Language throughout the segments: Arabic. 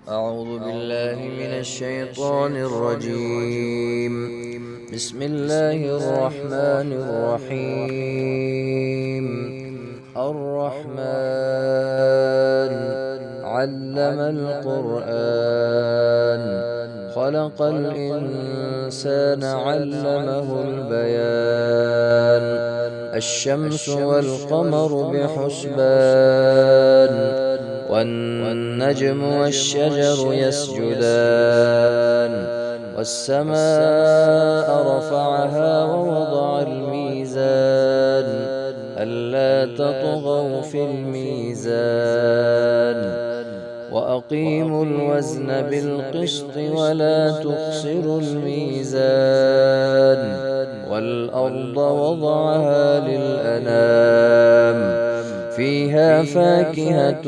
أعوذ بالله من الشيطان الرجيم. بسم الله الرحمن الرحيم. الرحمن علم القرآن خلق الإنسان علمه البيان. الشمس والقمر بحسبان والنجم والشجر يسجدان. والسماء رفعها ووضع الميزان ألا تطغوا في الميزان وأقيموا الوزن بالقسط ولا تخسروا الميزان. والأرض وضعها للأنام فيها فاكهة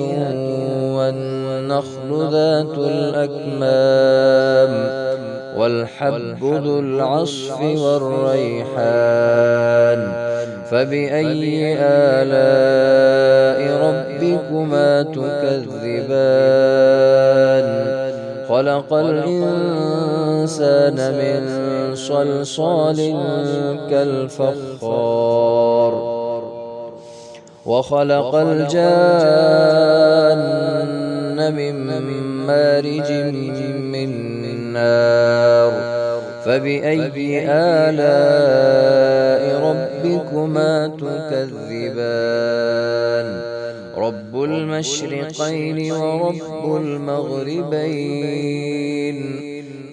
والنخل ذات الأكمام والحب ذو العصف والريحان. فبأي آلاء ربكما تكذبان؟ خلق الإنسان من صلصال كالفخار وخلق الجان من مارج من نار. فبأي آلاء ربكما تكذبان؟ رب المشرقين ورب المغربين.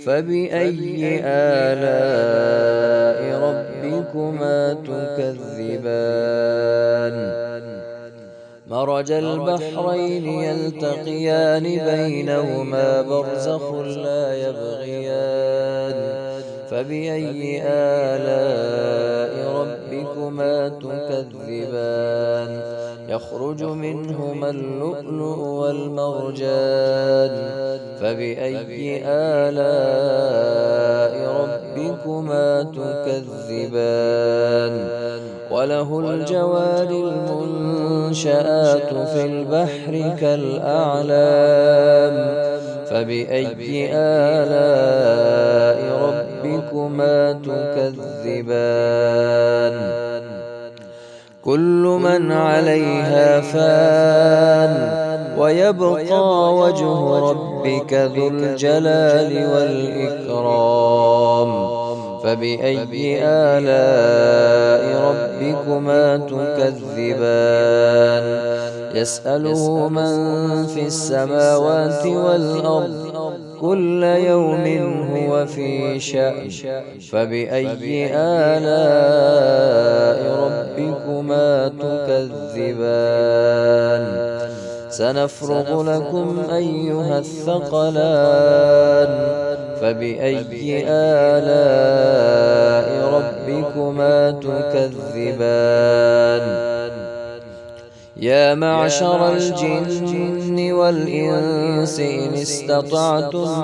فبأي آلاء ربكما تكذبان؟ مرج البحرين يلتقيان بينهما برزخ لا يبغيان. فبأي آلاء ربكما تكذبان؟ يخرج منهما اللؤلؤ والمرجان. فبأي آلاء ربكما تكذبان؟ وله الجوار المنشآت في البحر كالأعلام. فبأي آلاء ربكما تكذبان؟ كل من عليها فان ويبقى وجه ربك ذو الجلال والإكرام. فبأي آلاء ربكما تكذبان؟ يسأله من في السماوات والأرض كل يوم هو في شأن. فبأي آلاء ربكما تكذبان؟ سنفرغ لكم أيها الثقلان. فبأي آلاء ربكما تكذبان؟ يا معشر الجن والإنس إن استطعتم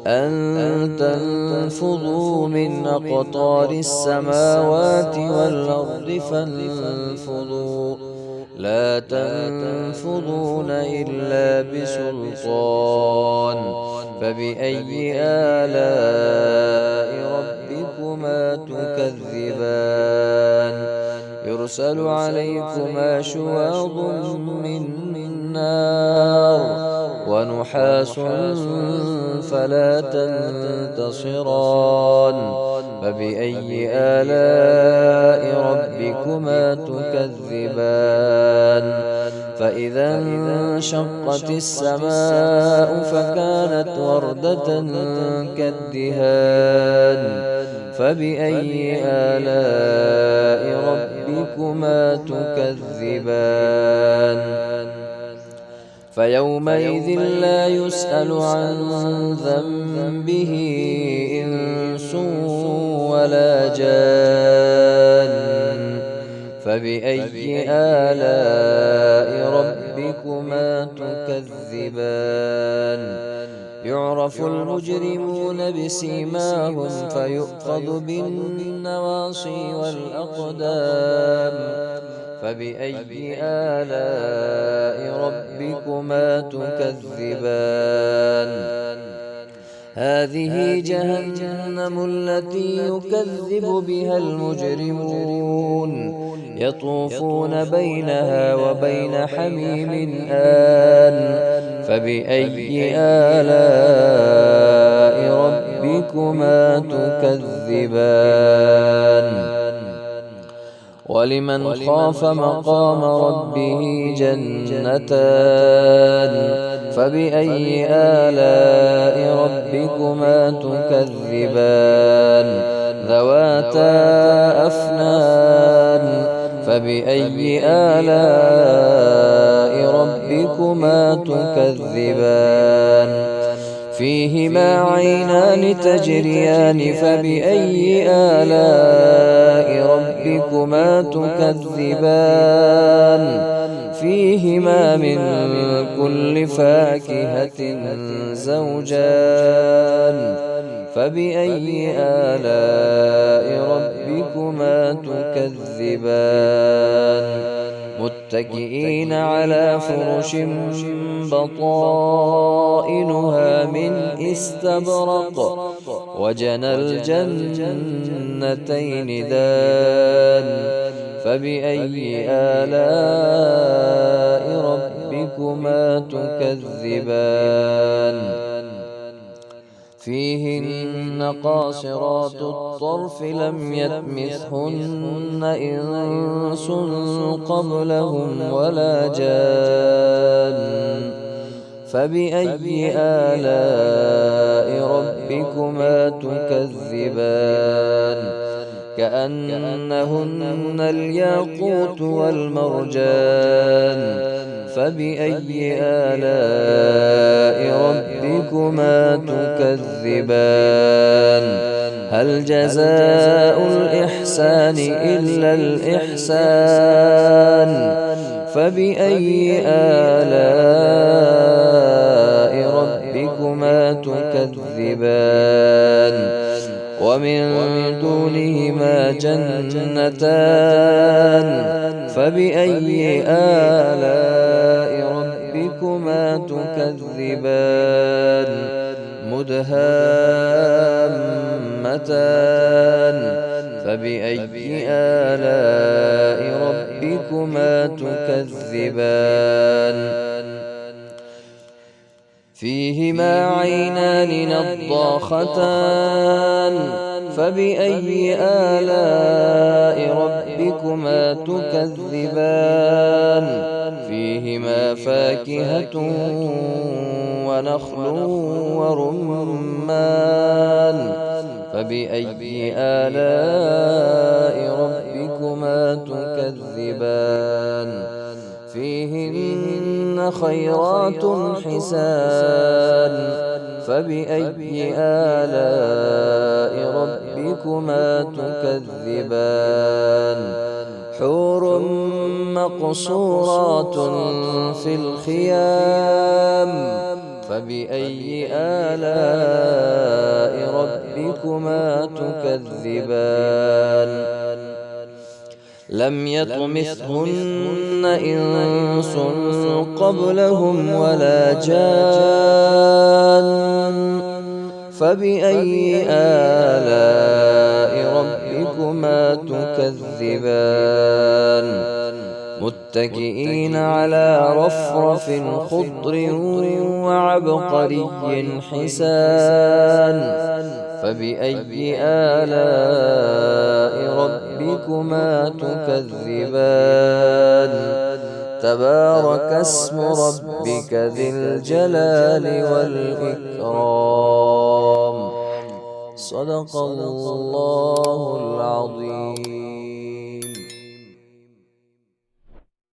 أن تنفذوا من أقطار السماوات والأرض فانفذوا لا تنفذون إلا بسلطان. فبأي آلاء ربكما تكذبان؟ يرسل عليكما شواظ من نار ونحاس فلا تنتصران. فبأي آلاء ربكما تكذبان؟ فإذا انشقت السماء فكانت وردة كالدهان. فبأي آلاء ربكما تكذبان؟ فيومئذ لا يسأل عن ذنبه إنس ولا جان. فبأي آلاء ربكما تكذبان؟ يعرف المجرمون بسيماهم فيؤخذ بالنواصي والأقدام. فبأي آلاء ربكما ربكما تكذبان هذه جهنم التي يكذب بها المجرمون يطوفون بينها وبين حميم آن فبأي آلاء ربكما تكذبان ولمن خاف مقام ربه جنتان فبأي آلاء ربكما تكذبان ذواتا أفنان فبأي آلاء ربكما تكذبان فيهما عينان تجريان فبأي آلاء ربكما تكذبان فيهما من كل فاكهة زوجان فبأي آلاء ربكما تكذبان متكئين على فرش بطائنها من استبرق وجنى الجنتين دان فبأي آلاء ربكما تكذبان فيهن قاصرات الطرف لم يطمثهن إنس قبلهم ولا جان فبأي آلاء ربكما تكذبان كأنهن الياقوت والمرجان فبأي آلاء ربكما تكذبان هل جزاء الإحسان إلا الإحسان فبأي آلاء ربكما تكذبان ومن دونهما جنتان فبأي آلاء ربكما تكذبان مدهامتان فبأي آلاء ربكما تكذبان فيهما عينان نضاختان فبأي آلاء ربكما تكذبان فيهما فاكهة ونخل ورمان فبأي آلاء ربكما تكذبان فيهن خيرات حسان فبأي آلاء ربكما تكذبان حور مقصورات في الخيام فبأي آلاء ربكما تكذبان لم يطمثهن إنس قبلهم ولا جان فبأي آلاء ربكما تكذبان متكئين على رفرف خضر وعبقري حسان فبأي آلاء ربكما تكذبان تبارك اسم ربك ذي الجلال والإكرام صدق الله العظيم.